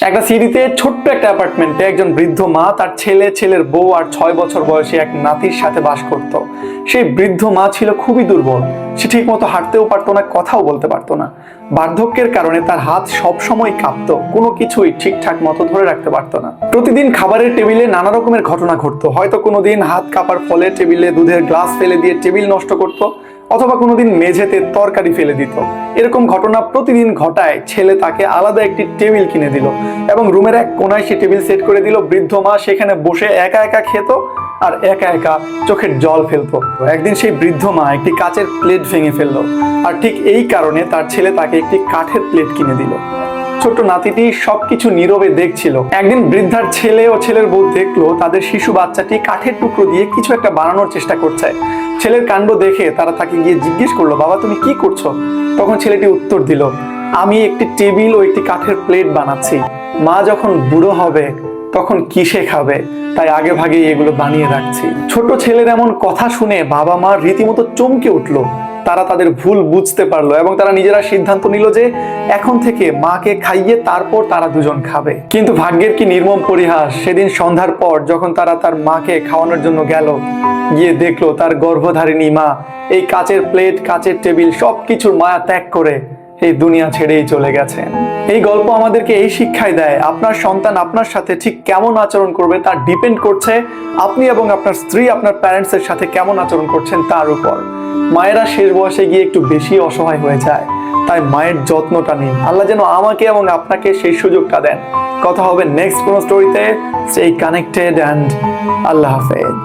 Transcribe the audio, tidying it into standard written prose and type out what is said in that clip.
একটা সিটিতে ছোট্ট একটা অ্যাপার্টমেন্টে একজন বৃদ্ধ মা তার ছেলের বউ আর 6 বছর বয়সী এক নাতির সাথে বাস করত। সেই বৃদ্ধ মা ছিল খুবই দুর্বল। সে ঠিক মতো হাঁটতেও পারতো না, কথাও বলতে পারতো না। বার্ধক্যের কারণে তার হাত সবসময় কাঁপতো, কোনো কিছুই ঠিকঠাক মতো ধরে রাখতে পারতো না। প্রতিদিন খাবারের টেবিলে নানা রকমের ঘটনা ঘটতো। হয়তো কোনোদিন হাত কাঁপার ফলে টেবিলে দুধের গ্লাস ফেলে দিয়ে টেবিল নষ্ট করতো, অথবা কোনোদিন মেঝেতে তরকারি ফেলে দিত। এরকম ঘটনা প্রতিদিন ঘটায় ছেলে তাকে আলাদা একটি টেবিল কিনে দিল এবং রুমের এক কোনায় সে টেবিল সেট করে দিল। বৃদ্ধ মা সেখানে বসে একা একা খেত আর একা একা চোখের জল ফেলতো। একদিন সেই বৃদ্ধ মা একটি কাচের প্লেট ভেঙে ফেললো, আর ঠিক এই কারণে তার ছেলে তাকে একটি কাঠের প্লেট কিনে দিল। ছোট্ট নাতিটি সবকিছু নীরবে দেখছিল। একদিন বৃদ্ধার ছেলে ও ছেলের বউ দেখলো তাদের শিশু বাচ্চাটি কাঠের টুকরো দিয়ে কিছু একটা বানানোর চেষ্টা করছে। ছেলের কাণ্ড দেখে তারা তাকে গিয়ে জিজ্ঞেস করলো, বাবা তুমি কি করছো? তখন ছেলেটি উত্তর দিল, আমি একটি টেবিল ও একটি কাঠের প্লেট বানাচ্ছি। মা যখন বুড়ো হবে তখন কিসে খাবে, তাই আগে ভাগে এগুলো বানিয়ে রাখছি। ছোট ছেলের এমন কথা শুনে বাবা মা রীতিমতো চমকে উঠলো। তারা তাদের ভুল বুঝতে পারলো এবং তারা নিজেরা সিদ্ধান্ত নিল যে এখন থেকে মাকে খাইয়ে তারপর তারা দুজন খাবে। কিন্তু ভাগ্যের কি নির্মম পরিহাস, সেদিন সন্ধ্যার পর যখন তারা তার মাকে খাওয়ানোর জন্য গেল, গিয়ে দেখলো তার গর্ভধারিণী মা এই কাচের প্লেট, কাচের টেবিল সবকিছুর মায়া ত্যাগ করে এই দুনিয়া ছেড়েই চলে গেছেন। এই গল্প আমাদেরকে এই শিক্ষাই দেয়, আপনার সন্তান আপনার সাথে ঠিক কেমন আচরণ করবে তার ডিপেন্ড করছে আপনি এবং আপনার স্ত্রী আপনার প্যারেন্টসের সাথে কেমন আচরণ করছেন তার উপর। মায়েরা শেষ বয়সে গিয়ে একটু বেশি অসহায় হয়ে যায়, তাই মায়ের যত্নটা নিন। আল্লাহ যেন আমাকে এবং আপনাকে সেই সুযোগটা দেন। কথা হবে নেক্সট কোনো স্টোরিতে। স্টে কানেক্টেড অ্যান্ড আল্লাহ হাফেজ।